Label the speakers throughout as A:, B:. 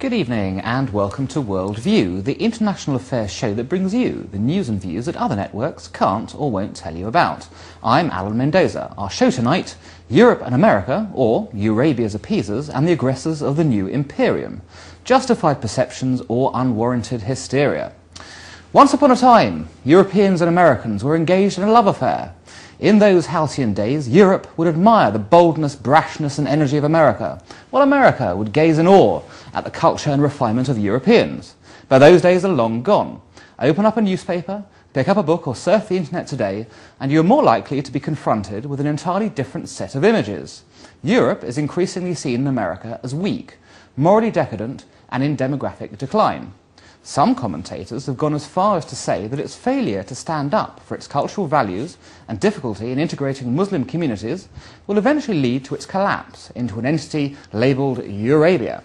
A: Good evening and welcome to Worldview, the international affairs show that brings you the news and views that other networks can't or won't tell you about. I'm Alan Mendoza. Our show tonight, Europe and America, or Eurabia's appeasers and the aggressors of the new imperium. Justified perceptions or unwarranted hysteria. Once upon a time, Europeans and Americans were engaged in a love affair. In those halcyon days, Europe would admire the boldness, brashness and energy of America, while America would gaze in awe at the culture and refinement of Europeans. But those days are long gone. Open up a newspaper, pick up a book or surf the internet today, and you're more likely to be confronted with an entirely different set of images. Europe is increasingly seen in America as weak, morally decadent and in demographic decline. Some commentators have gone as far as to say that its failure to stand up for its cultural values and difficulty in integrating Muslim communities will eventually lead to its collapse into an entity labelled Eurabia.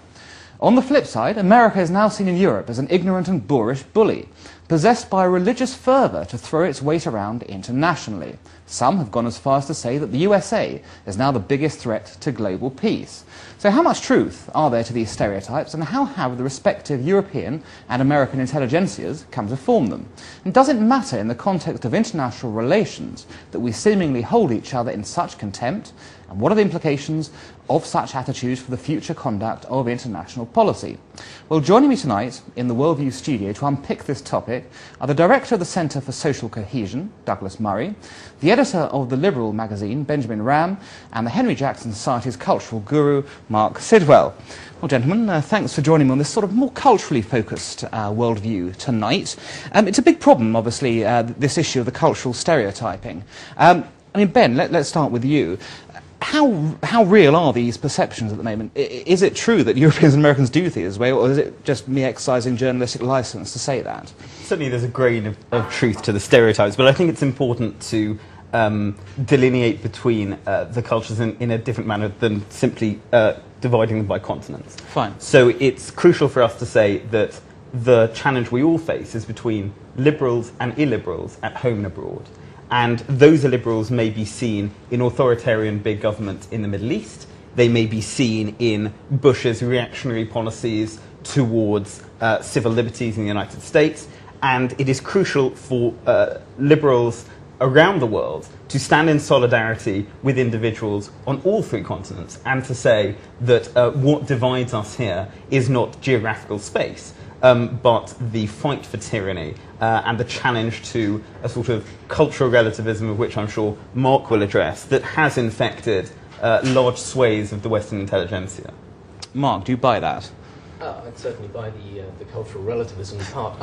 A: On the flip side, America is now seen in Europe as an ignorant and boorish bully, possessed by a religious fervour to throw its weight around internationally. Some have gone as far as to say that the USA is now the biggest threat to global peace. So how much truth are there to these stereotypes, and how have the respective European and American intelligentsias come to form them? And does it matter in the context of international relations that we seemingly hold each other in such contempt? And what are the implications of such attitudes for the future conduct of international policy? Well, joining me tonight in the Worldview studio to unpick this topic are the Director of the Centre for Social Cohesion, Douglas Murray, the Editor of the Liberal magazine, Benjamin Ram, and the Henry Jackson Society's cultural guru, Mark Sidwell. Well, gentlemen, thanks for joining me on this sort of more culturally focused worldview tonight. It's a big problem, obviously, this issue of the cultural stereotyping. I mean, Ben, let's start with you. How real are these perceptions at the moment? Is it true that Europeans and Americans do things this way, or is it just me exercising journalistic license to say that?
B: Certainly there's a grain of truth to the stereotypes, but I think it's important to delineate between the cultures in a different manner than simply dividing them by continents.
A: Fine.
B: So it's crucial for us to say that the challenge we all face is between liberals and illiberals at home and abroad. And those illiberals may be seen in authoritarian big government in the Middle East. They may be seen in Bush's reactionary policies towards civil liberties in the United States. And it is crucial for liberals around the world to stand in solidarity with individuals on all three continents and to say that what divides us here is not geographical space, but the fight for tyranny and the challenge to a sort of cultural relativism, of which I'm sure Mark will address, that has infected large swathes of the Western intelligentsia.
A: Mark, do you buy that?
C: I'd certainly buy the cultural relativism part.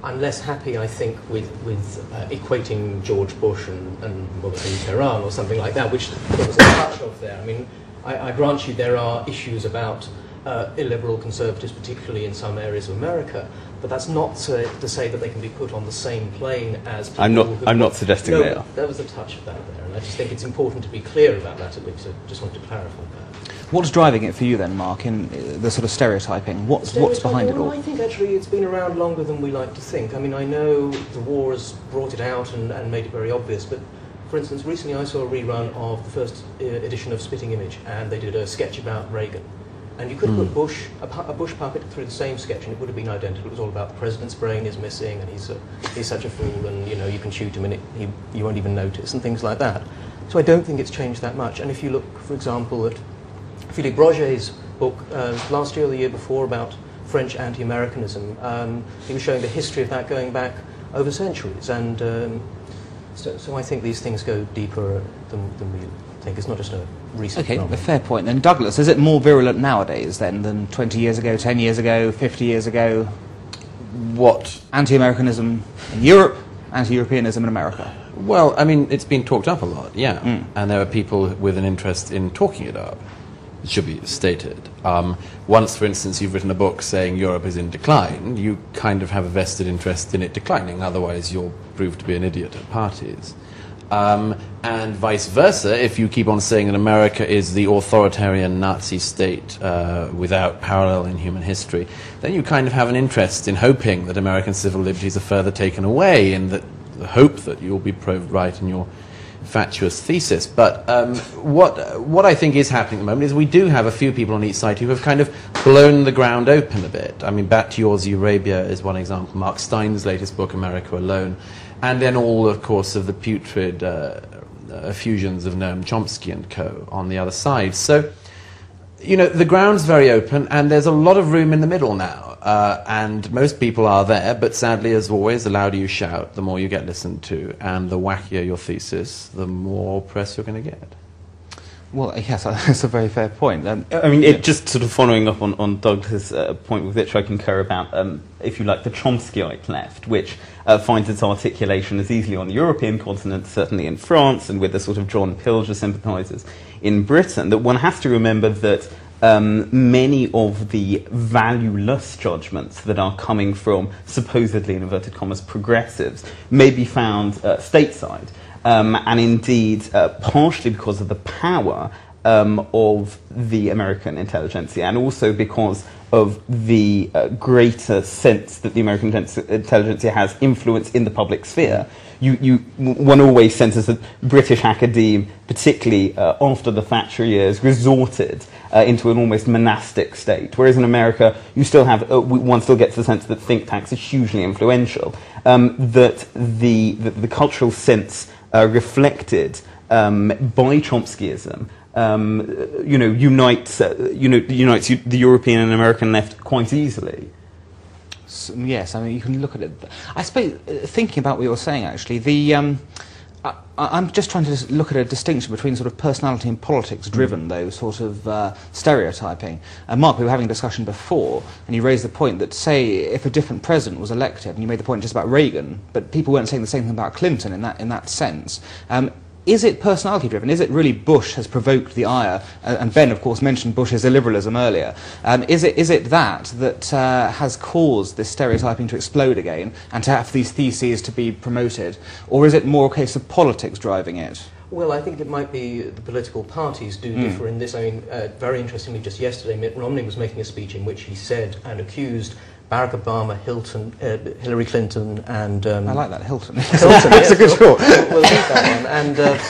C: I'm less happy, I think, with equating George Bush and what was in Tehran or something like that, which there was a touch of there. I mean, I grant you there are issues about illiberal conservatives, particularly in some areas of America, but that's not to say that they can be put on the same plane as people.
B: I'm not suggesting they are.
C: There was a touch of that there, and I just think it's important to be clear about that. At least I just wanted to clarify that.
A: What's driving it for you then, Mark, in the sort of stereotyping? What's behind it all?
C: I think actually it's been around longer than we like to think. I mean, I know the war has brought it out and made it very obvious, but for instance, recently I saw a rerun of the first edition of Spitting Image, and they did a sketch about Reagan. And you could have put a Bush puppet through the same sketch, and it would have been identical. It was all about the president's brain is missing, and he's such a fool, and you know you can shoot him, and you won't even notice, and things like that. So I don't think it's changed that much. And if you look, for example, at Philippe Roget's book last year or the year before about French anti-Americanism, he was showing the history of that going back over centuries, and so I think these things go deeper than we think. It's not just a recent phenomenon.
A: A fair point. And Douglas, is it more virulent nowadays then than 20 years ago, 10 years ago, 50 years ago?
D: What?
A: Anti-Americanism in Europe, anti-Europeanism in America?
D: Well, I mean, it's been talked up a lot, yeah. And there are people with an interest in talking it up. It should be stated. Once, for instance, you've written a book saying Europe is in decline, you kind of have a vested interest in it declining, otherwise you'll prove to be an idiot at parties. And vice versa, if you keep on saying that America is the authoritarian Nazi state without parallel in human history, then you kind of have an interest in hoping that American civil liberties are further taken away, in the hope that you'll be proved right in your fatuous thesis. But what I think is happening at the moment is we do have a few people on each side who have kind of blown the ground open a bit. I mean, back to yours, Eurabia is one example. Mark Stein's latest book, America Alone. And then all, of course, of the putrid effusions of Noam Chomsky and co. on the other side. So, you know, the ground's very open, and there's a lot of room in the middle now. And most people are there, but sadly, as always, the louder you shout, the more you get listened to, and the wackier your thesis, the more press you're going to get.
A: Well, yes, that's a very fair point.
B: I mean, just sort of following up on Douglas' point, with which I concur about, if you like, the Chomskyite left, which finds its articulation as easily on the European continent, certainly in France, and with the sort of John Pilger sympathisers in Britain, that one has to remember that many of the valueless judgments that are coming from supposedly, in inverted commas, progressives may be found stateside. And indeed, partially because of the power of the American intelligentsia, and also because of the greater sense that the American intelligentsia has influence in the public sphere. One always senses that British academe, particularly after the Thatcher years, resorted into an almost monastic state, whereas in America you still have one still gets the sense that think tanks are hugely influential, that the cultural sense reflected by Chomskyism, unites the European and American left quite easily.
A: Yes, I mean, you can look at it. I suppose, thinking about what you're saying, actually, I'm just trying to look at a distinction between sort of personality and politics driven, though, sort of stereotyping. Mark, we were having a discussion before, and you raised the point that, say, if a different president was elected, and you made the point just about Reagan, but people weren't saying the same thing about Clinton in that sense. Is it personality driven? Is it really Bush has provoked the ire? And Ben, of course, mentioned Bush's illiberalism earlier. Is it that has caused this stereotyping to explode again and to have these theses to be promoted? Or is it more a case of politics driving it?
C: Well, I think it might be the political parties do differ in this. I mean, very interestingly, just yesterday, Mitt Romney was making a speech in which he said and accused Barack Obama, Hillary Clinton, and...
A: I like that, Hilton. That's a good thought.
C: We'll leave that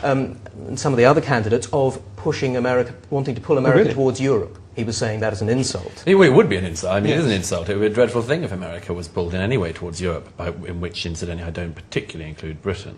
C: one. And some of the other candidates of pushing America, wanting to pull America towards Europe. He was saying that as an insult.
D: It would be an insult. I mean, it is an insult. It would be a dreadful thing if America was pulled in any way towards Europe, in which, incidentally, I don't particularly include Britain.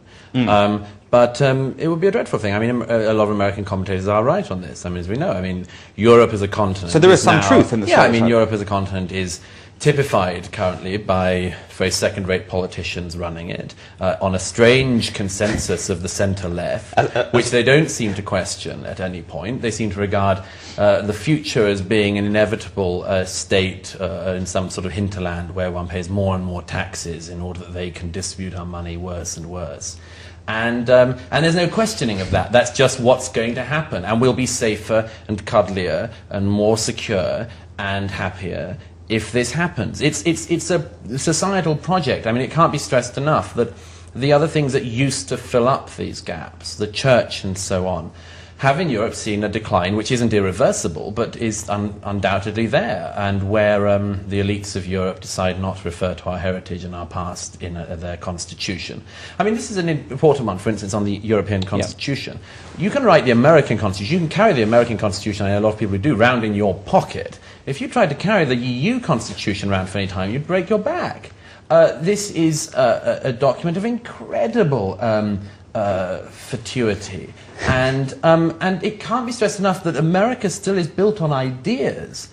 D: But it would be a dreadful thing. I mean, a lot of American commentators are right on this. I mean, as we know, I mean, Europe as a continent...
A: So there is some truth in this.
D: Yeah, I mean, Europe as a continent is typified currently by very second-rate politicians running it on a strange consensus of the centre-left, which they don't seem to question at any point. They seem to regard the future as being an inevitable state in some sort of hinterland where one pays more and more taxes in order that they can distribute our money worse and worse. And there's no questioning of that. That's just what's going to happen. And we'll be safer and cuddlier and more secure and happier if this happens. It's a societal project. I mean, it can't be stressed enough that the other things that used to fill up these gaps, the church and so on, have in Europe seen a decline which isn't irreversible but is undoubtedly there, and where the elites of Europe decide not to refer to our heritage and our past in their constitution. I mean, this is an important one, for instance, on the European constitution. You can write the American constitution, you can carry the American constitution, I know a lot of people who do, round in your pocket. If you tried to carry the EU constitution around for any time, you'd break your back. This is a document of incredible fatuity, and it can't be stressed enough that America still is built on ideas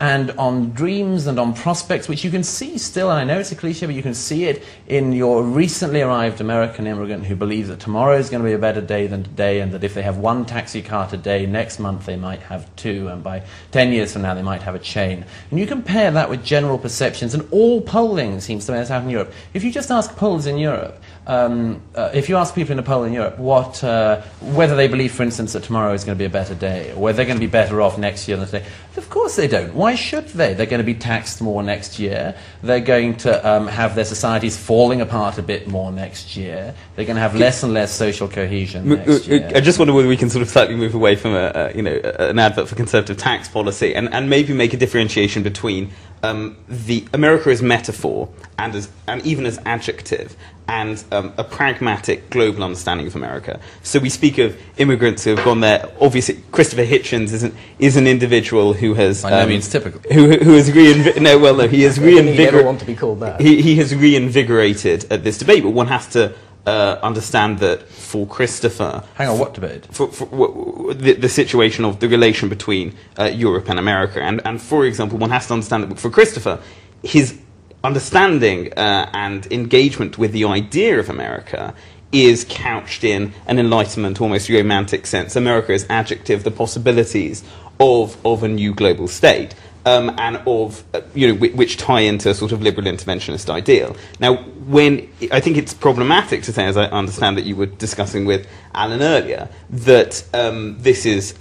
D: and on dreams and on prospects, which you can see still, and I know it's a cliche, but you can see it in your recently arrived American immigrant who believes that tomorrow is going to be a better day than today, and that if they have one taxi car today, next month they might have two, and by 10 years from now they might have a chain. And you compare that with general perceptions, and all polling seems to bear this out in Europe. If you just ask polls in Europe, if you ask people in a poll in Europe whether they believe, for instance, that tomorrow is going to be a better day, or whether they're going to be better off next year than today, of course they don't. Why should they? They're going to be taxed more next year. They're going to have their societies falling apart a bit more next year. They're going to have less and less social cohesion next year.
B: I just wonder whether we can sort of slightly move away from an advert for conservative tax policy and maybe make a differentiation between the America as metaphor and even as adjective, and a pragmatic global understanding of America. So we speak of immigrants who have gone there. Obviously, Christopher Hitchens is an individual who has
D: by no means typical.
B: Who has he has
C: You never want to be called that.
B: He has reinvigorated this debate, but one has to understand that for Christopher...
D: Hang on, what debate?
B: For the situation of the relation between Europe and America. And for example, one has to understand that for Christopher, his understanding and engagement with the idea of America is couched in an Enlightenment, almost romantic sense. America is adjective, the possibilities of a new global state. And of, which tie into a sort of liberal interventionist ideal. Now, I think it's problematic to say, as I understand that you were discussing with Alan earlier, that this is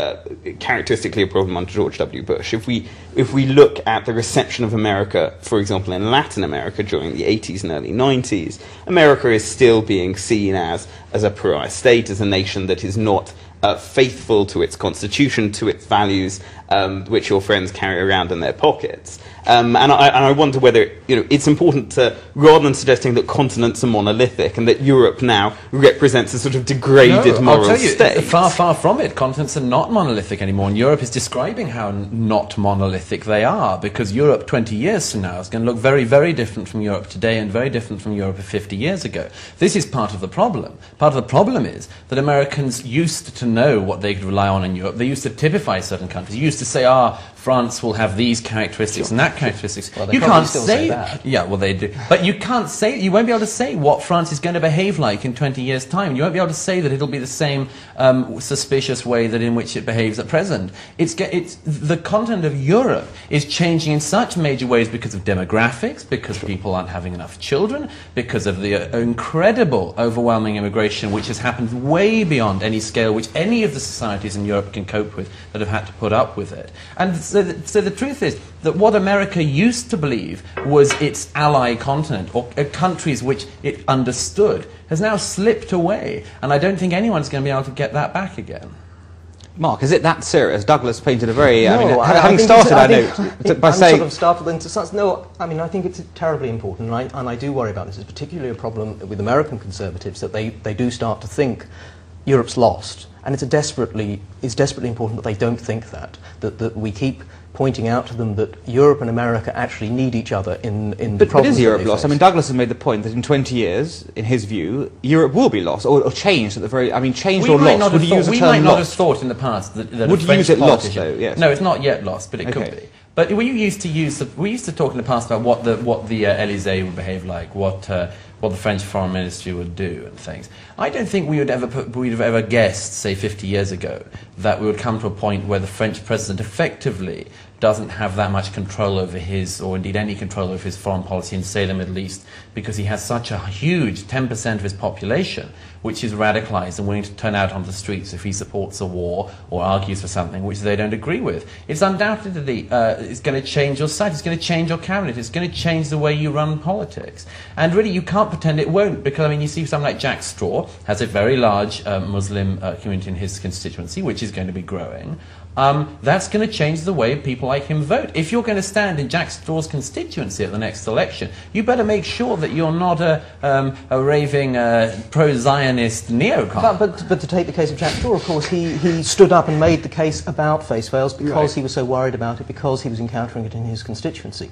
B: characteristically a problem under George W. Bush. If we look at the reception of America, for example, in Latin America during the 80s and early 90s, America is still being seen as a pariah state, as a nation that is not faithful to its constitution, to its values, which your friends carry around in their pockets. And I wonder whether it's important to, rather than suggesting that continents are monolithic and that Europe now represents a sort of degraded moral
D: I'll tell you,
B: state.
D: Far, far from it. Continents are not monolithic anymore, and Europe is describing how not monolithic they are, because Europe 20 years from now is going to look very, very different from Europe today and very different from Europe 50 years ago. This is part of the problem. Part of the problem is that Americans used to know what they could rely on in Europe. They used to typify certain countries. You used to say, France will have these characteristics and that characteristics.
C: Well,
D: you can't
C: say that.
D: Yeah, well, they do. But you can't say, you won't be able to say what France is going to behave like in 20 years' time. You won't be able to say that it'll be the same suspicious way that in which it behaves at present. The content of Europe is changing in such major ways because of demographics, because people aren't having enough children, because of the incredible, overwhelming immigration which has happened way beyond any scale which any of the societies in Europe can cope with that have had to put up with it. And so the truth is that what America used to believe was its ally continent, or countries which it understood, has now slipped away. And I don't think anyone's going to be able to get that back again.
A: Mark, is it that serious? Douglas painted a very...
C: No,
A: having started, by saying...
C: sort of startled into such... No, I think it's terribly important, and I do worry about this. It's particularly a problem with American conservatives, that they do start to think Europe's lost. And it's desperately important that they don't think that we keep pointing out to them that Europe and America actually need each other in the problems.
A: But is Europe lost? I mean, Douglas has made the point that in 20 years, in his view, Europe will be lost, or changed at the very... I mean, changed or lost. Would you use the term lost?
D: We might not have thought in the past that
A: would you use it lost, though? Yes.
D: No, it's not yet lost, but it could be. But we used to talk in the past about what the Élysée would behave like, what the French foreign ministry would do and things. I don't think we'd have ever guessed, say 50 years ago, that we would come to a point where the French president effectively doesn't have that much control over his, or indeed any control over his foreign policy in, say, the Middle East, because he has such a huge 10% of his population which is radicalized and willing to turn out on the streets if he supports a war or argues for something which they don't agree with. It's undoubtedly it's going to change your side, it's going to change your cabinet, it's going to change the way you run politics. And really, you can't pretend it won't, because, I mean, you see someone like Jack Straw has a very large Muslim community in his constituency, which is going to be growing. That's going to change the way people like him vote. If you're going to stand in Jack Straw's constituency at the next election, you better make sure that you're not a raving pro-Zionist neocon.
C: But to take the case of Jack Straw, of course, he stood up and made the case about face veils because he was so worried about it, because he was encountering it in his constituency.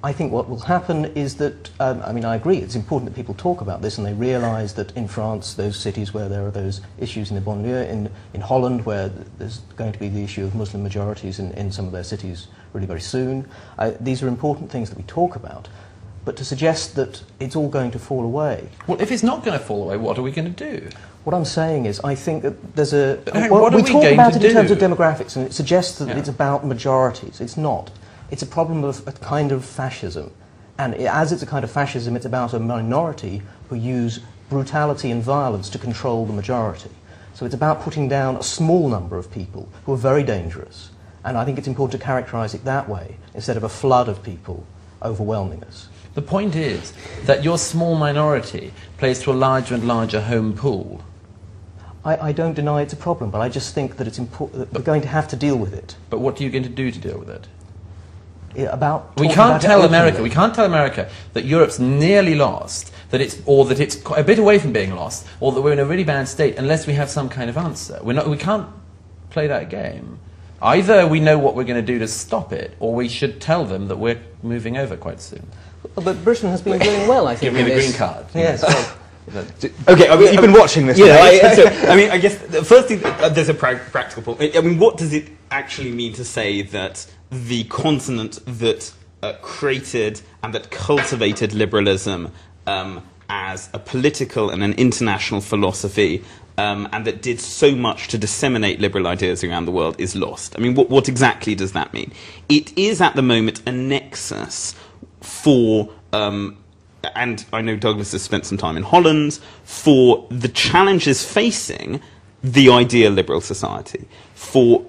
C: I think what will happen is that, I mean, I agree, it's important that people talk about this and they realise that in France, those cities where there are those issues in the banlieue, in Holland, where there's going to be the issue of Muslim majorities in some of their cities really very soon, these are important things that we talk about. But to suggest that it's all going to fall away...
D: Well, if it's not going to fall away, what are we going to do?
C: What I'm saying is, I think that there's a...
D: we
C: talk about it in terms of demographics, and it suggests that it's about majorities. It's not. It's a problem of a kind of fascism. And as it's a kind of fascism, it's about a minority who use brutality and violence to control the majority. So it's about putting down a small number of people who are very dangerous. And I think it's important to characterise it that way, instead of a flood of people overwhelming us.
D: The point is that your small minority plays to a larger and larger home pool.
C: I don't deny it's a problem, but I just think that it's important that we're going to have to deal with it.
D: But what are you going to do to deal with it?
C: about...
D: We
C: talking
D: can't
C: about it
D: tell
C: openly.
D: America. We can't tell America that Europe's nearly lost, that it's a bit away from being lost, or that we're in a really bad state, unless we have some kind of answer. We can't play that game. Either we know what we're going to do to stop it, or we should tell them that we're moving over quite soon.
C: Well, but Britain has been doing well, I think.
D: Give me the
C: in this.
D: green card.
C: Yes. Well,
B: Okay, I mean, you've been watching this.
C: Yeah,
B: I guess firstly, there's a practical point. I mean, what does it actually mean to say that the continent that created and that cultivated liberalism as a political and an international philosophy, and that did so much to disseminate liberal ideas around the world, is lost? I mean, what exactly does that mean? It is at the moment a nexus for... and I know Douglas has spent some time in Holland, for the challenges facing the ideal liberal society. For,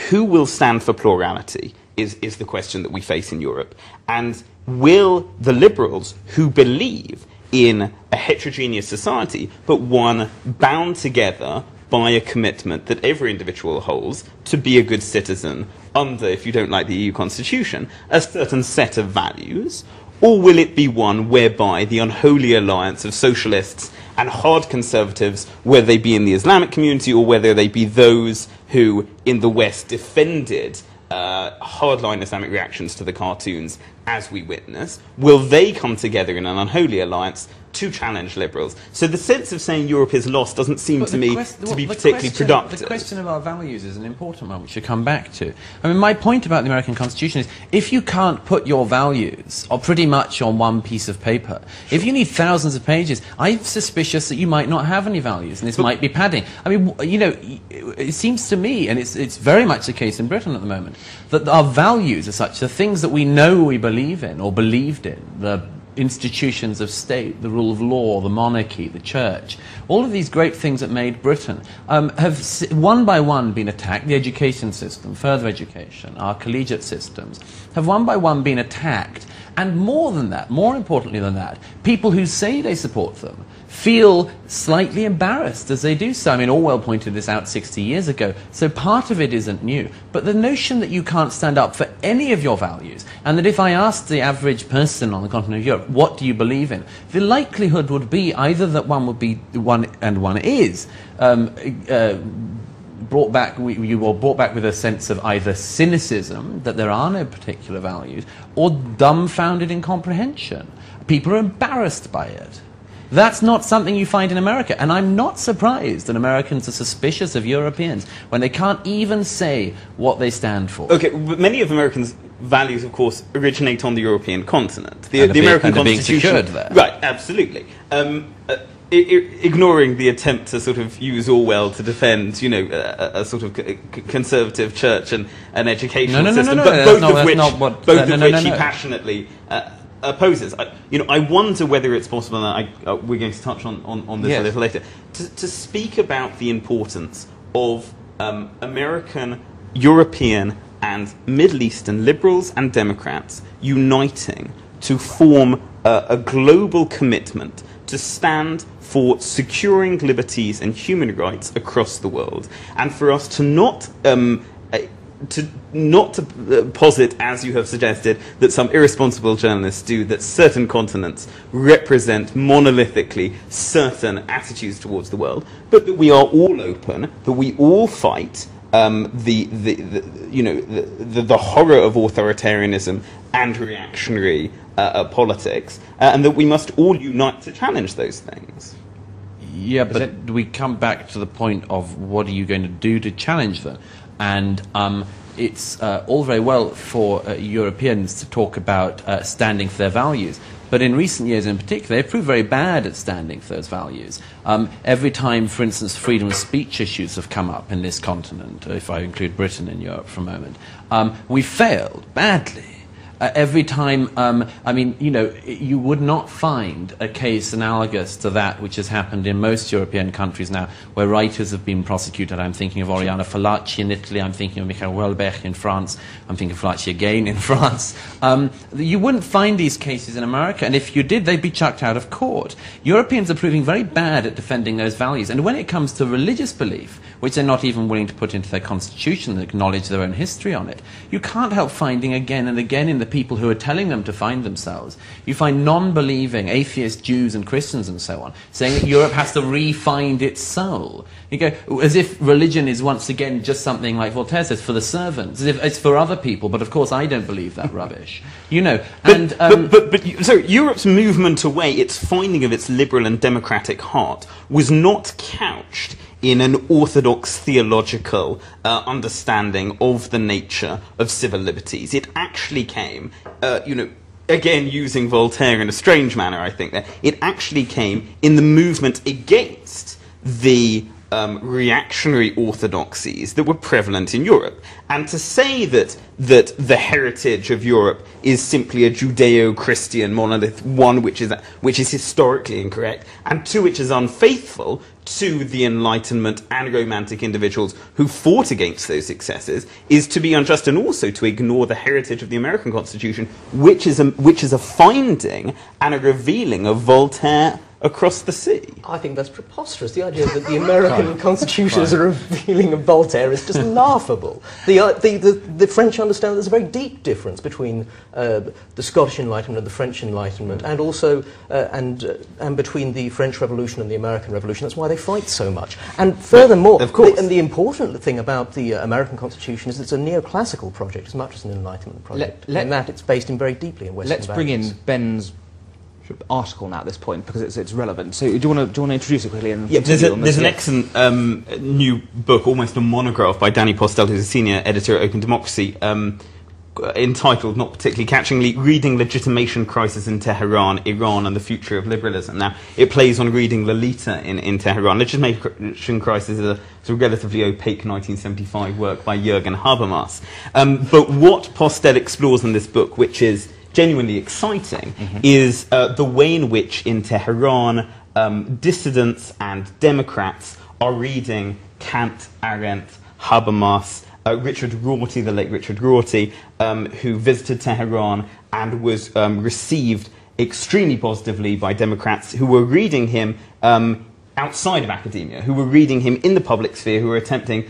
B: who will stand for plurality is the question that we face in Europe. And will the liberals who believe in a heterogeneous society, but one bound together by a commitment that every individual holds to be a good citizen under, if you don't like the EU constitution, a certain set of values? Or will it be one whereby the unholy alliance of socialists and hard conservatives, whether they be in the Islamic community or whether they be those who in the West defended hardline Islamic reactions to the cartoons as we witness, will they come together in an unholy alliance to challenge liberals? So the sense of saying Europe is lost doesn't seem to me to be particularly productive.
D: The question of our values is an important one, which we should come back to. I mean, my point about the American Constitution is, if you can't put your values, or pretty much on one piece of paper, if you need thousands of pages, I'm suspicious that you might not have any values, and this might be padding. I mean, it seems to me, and it's very much the case in Britain at the moment, that our values are such, the things that we know we believe in, or believed in, the institutions of state, the rule of law, the monarchy, the church, all of these great things that made Britain, have one by one been attacked. The education system, further education, our collegiate systems, have one by one been attacked. And more than that, more importantly than that, people who say they support them feel slightly embarrassed as they do so. I mean, Orwell pointed this out 60 years ago, so part of it isn't new. But the notion that you can't stand up for any of your values, and that if I asked the average person on the continent of Europe, what do you believe in, the likelihood would be either that one would be one, and one is, brought back with a sense of either cynicism, that there are no particular values, or dumbfounded incomprehension. People are embarrassed by it. That's not something you find in America, and I'm not surprised that Americans are suspicious of Europeans when they can't even say what they stand for.
B: Okay, but many of Americans' values, of course, originate on the European continent. The American Constitution,
D: being secured there.
B: Right? Absolutely. Ignoring the attempt to sort of use Orwell to defend, a sort of conservative church and an educational system, but both of which he passionately opposes. I wonder whether it's possible, and we're going to touch on this a little later, to speak about the importance of American, European, and Middle Eastern liberals and Democrats uniting to form a global commitment to stand for securing liberties and human rights across the world, and for us to not posit, as you have suggested, that some irresponsible journalists do, that certain continents represent monolithically certain attitudes towards the world, but that we are all open, that we all fight the horror of authoritarianism and reactionary politics, and that we must all unite to challenge those things.
D: Yeah, but we come back to the point of what are you going to do to challenge them? And it's all very well for Europeans to talk about standing for their values, but in recent years in particular, they've proved very bad at standing for those values. Every time, for instance, freedom of speech issues have come up in this continent, if I include Britain in Europe for a moment, we failed badly. Every time, I mean, you know, you would not find a case analogous to that which has happened in most European countries now, where writers have been prosecuted. I'm thinking of Oriana Fallaci in Italy, I'm thinking of Michael Houellebecq in France, I'm thinking of Fallaci again in France. You wouldn't find these cases in America, and if you did, they'd be chucked out of court. Europeans are proving very bad at defending those values, and when it comes to religious belief, which they're not even willing to put into their constitution and acknowledge their own history on it, you can't help finding again and again in the people who are telling them to find themselves, you find non-believing atheist Jews and Christians and so on saying that Europe has to re-find its soul. You go, as if religion is once again just something like Voltaire says, for the servants, as if it's for other people, but of course I don't believe that rubbish. You know,
B: so Europe's movement away, its finding of its liberal and democratic heart, was not couched in an orthodox theological understanding of the nature of civil liberties. It actually came, you know, again using Voltaire in a strange manner, I think, that it actually came in the movement against the reactionary orthodoxies that were prevalent in Europe. And to say that the heritage of Europe is simply a Judeo-Christian monolith, one which is historically incorrect, and two which is unfaithful to the Enlightenment and Romantic individuals who fought against those successes, is to be unjust, and also to ignore the heritage of the American Constitution, which is a finding and a revealing of Voltaire across the sea.
C: I think that's preposterous. The idea that the American Constitution is a revealing of Voltaire is just laughable. The French understand that there's a very deep difference between the Scottish Enlightenment and the French Enlightenment, and also and between the French Revolution and the American Revolution. That's why they fight so much. And furthermore,
B: of course,
C: the important thing about the American Constitution is it's a neoclassical project as much as an Enlightenment project. And that it's based in very deeply in Western values.
A: Let's bring in Ben's article now at this point because it's relevant. So do you want to introduce it quickly? And
B: yeah, there's an excellent new book, almost a monograph, by Danny Postel, who's a senior editor at Open Democracy, entitled, not particularly catchingly, Reading Legitimation Crisis in Tehran, Iran and the Future of Liberalism. Now, it plays on reading Lolita in Tehran. Legitimation Crisis is a sort of relatively opaque 1975 work by Jürgen Habermas. But what Postel explores in this book, which is genuinely exciting, is the way in which in Tehran dissidents and Democrats are reading Kant, Arendt, Habermas, Richard Rorty, the late Richard Rorty, who visited Tehran and was received extremely positively by Democrats who were reading him outside of academia, who were reading him in the public sphere, who were attempting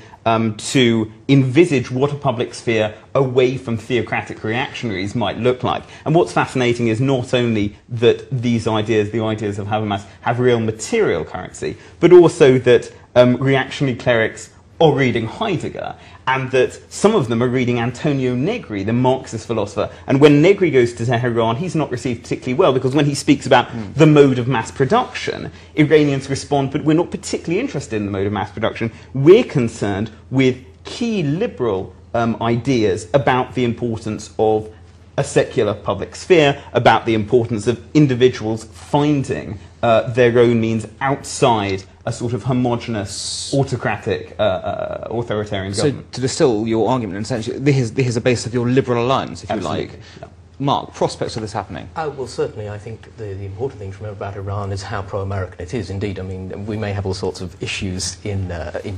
B: to envisage what a public sphere away from theocratic reactionaries might look like. And what's fascinating is not only that these ideas, the ideas of Habermas, have real material currency, but also that reactionary clerics are reading Heidegger, and that some of them are reading Antonio Negri, the Marxist philosopher. And when Negri goes to Tehran, he's not received particularly well, because when he speaks about the mode of mass production, Iranians respond, but we're not particularly interested in the mode of mass production. We're concerned with key liberal ideas about the importance of a secular public sphere, about the importance of individuals finding their own means outside a sort of homogenous, autocratic, authoritarian government.
A: So, to distill your argument, essentially, this is a base of your liberal alliance, if
B: Absolutely.
A: you like. Yeah. Mark, prospects of this happening?
C: Well, certainly, I think the important thing to remember about Iran is how pro-American it is. Indeed, I mean, we may have all sorts of issues in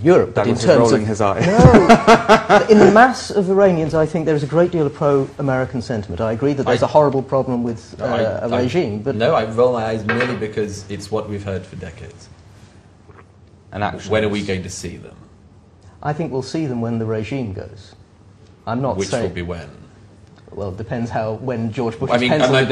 C: Europe, but in terms
A: rolling
C: of
A: his eye.
C: No, in the mass of Iranians, I think there is a great deal of pro-American sentiment. I agree that there's a horrible problem with a regime, but
D: no, I roll my eyes merely because it's what we've heard for decades.
A: And actually,
D: when are we going to see them?
C: I think we'll see them when the regime goes. I'm not
D: Which
C: saying.
D: will be when?
C: Well, it depends when George Bush.
D: I mean, my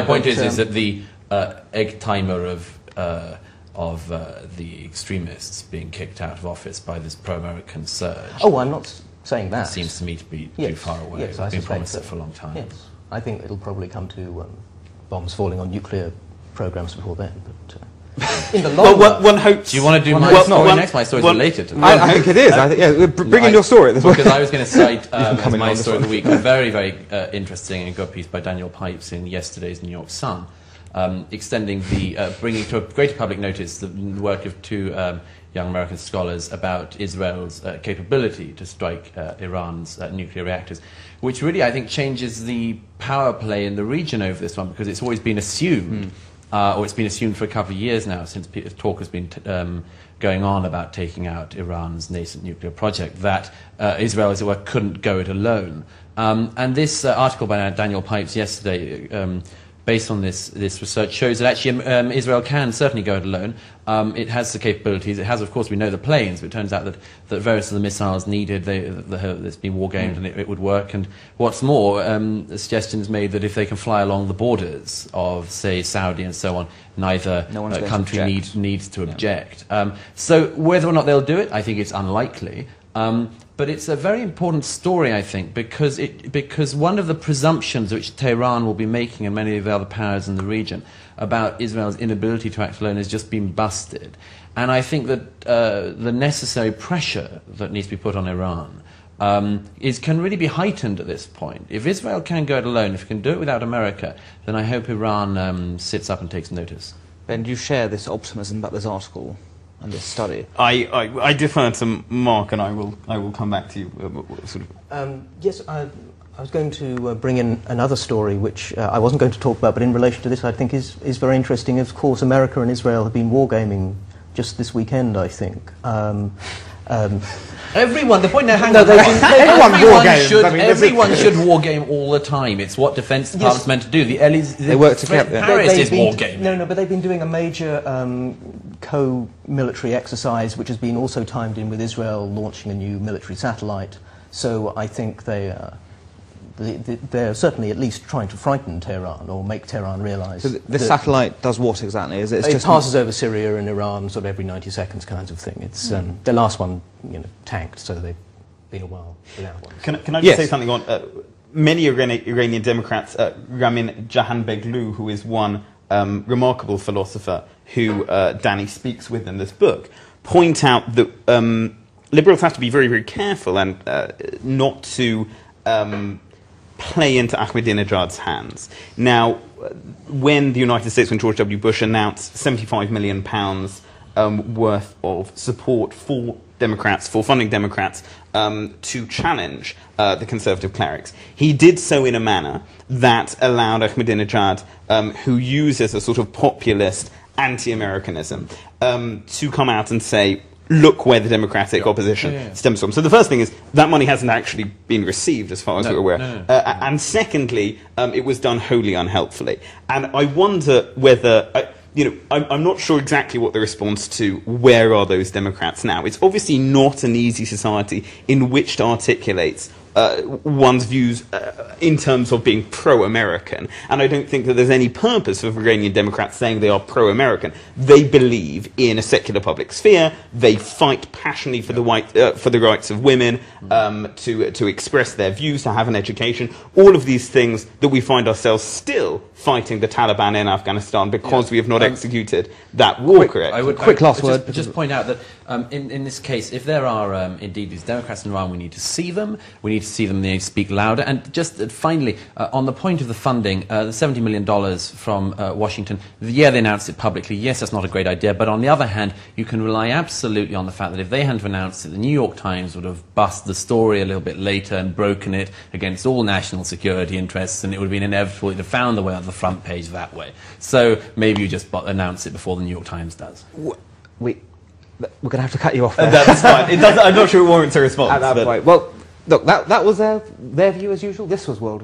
D: point is that the egg timer of the extremists being kicked out of office by this pro-American surge.
C: Oh, I'm not saying that.
D: Seems to me to be
C: yes.
D: too far away.
C: Yes, I
D: We've been
C: suspect
D: promised
C: so.
D: it for a long time.
C: Yes, I think it'll probably come to bombs falling on nuclear programs before then. But in the long run,
B: one hopes.
D: Do you want to do my story next? My story is related to
A: I think it is. Bring in your story.
D: Because I was going to cite as my
A: on
D: story of the week a very, very interesting and good piece by Daniel Pipes in yesterday's New York Sun, extending bringing to a greater public notice the work of two young American scholars about Israel's capability to strike Iran's nuclear reactors, which really, I think, changes the power play in the region over this one, because it's always been assumed, or it's been assumed for a couple of years now, since talk has been going on about taking out Iran's nascent nuclear project, that Israel, as it were, couldn't go it alone. And this article by Daniel Pipes yesterday, based on this research, shows that actually Israel can certainly go it alone. It has the capabilities. It has, of course, we know the planes, but it turns out that various of the missiles needed, there's been war gamed and it would work. And what's more, the suggestion is made that if they can fly along the borders of, say, Saudi and so on, neither country needs to object. So whether or not they'll do it, I think it's unlikely. But it's a very important story, I think, because one of the presumptions which Tehran will be making and many of the other powers in the region about Israel's inability to act alone has just been busted. And I think that the necessary pressure that needs to be put on Iran can really be heightened at this point. If Israel can go it alone, if it can do it without America, then I hope Iran sits up and takes notice.
A: Ben, do you share this optimism about this article and this study?
B: I defer to Mark, and I will come back to you.
C: Yes, I was going to bring in another story, which I wasn't going to talk about, but in relation to this, I think is very interesting. Of course, America and Israel have been wargaming just this weekend, I think.
D: Everyone, the point now, everyone should war game all the time. It's what Defence Department's meant to do.
A: They work together.
D: Paris is war game.
C: No, but they've been doing a major co-military exercise, which has been also timed in with Israel launching a new military satellite. So I think they're certainly at least trying to frighten Tehran or make Tehran realise. So
A: this satellite does what exactly? It just
C: passes over Syria and Iran sort of every 90 seconds, kinds of thing. It's the last one, tanked, so they've been a while without one.
B: Can I just say something on many Iranian Democrats? Ramin Jahanbegloo, who is one remarkable philosopher who Danny speaks with in this book, point out that liberals have to be very, very careful and not to play into Ahmadinejad's hands. Now, when the United States, when George W. Bush announced £75 million worth of support for Democrats, for funding Democrats, to challenge the conservative clerics, he did so in a manner that allowed Ahmadinejad, who uses a sort of populist anti-Americanism, to come out and say, look where the Democratic opposition stems from. So the first thing is that money hasn't actually been received, as far as we're aware. And secondly, it was done wholly unhelpfully. And I wonder whether, I'm not sure exactly what the response to where are those Democrats now. It's obviously not an easy society in which to articulate one's views in terms of being pro-American. And I don't think that there's any purpose for Iranian Democrats saying they are pro-American. They believe in a secular public sphere. They fight passionately for the rights of women, to express their views, to have an education. All of these things that we find ourselves still fighting the Taliban in Afghanistan because we have not executed that war correctly.
D: I would just point out that in this case, if there are indeed these Democrats in Iran, we need to see them. We need to see them, they need to speak louder. And just finally, on the point of the funding, the $70 million from Washington, they announced it publicly. Yes, that's not a great idea, but on the other hand, you can rely absolutely on the fact that if they hadn't announced it, the New York Times would have bust the story a little bit later and broken it against all national security interests, and it would have been inevitable. It would have found the way on the front page that way. So maybe you just announce it before the New York Times does.
A: We're going to have to cut you off there.
B: That's fine. I'm not sure it warrants a response.
A: At that point. Well, look, that was their view as usual. This was Worldview.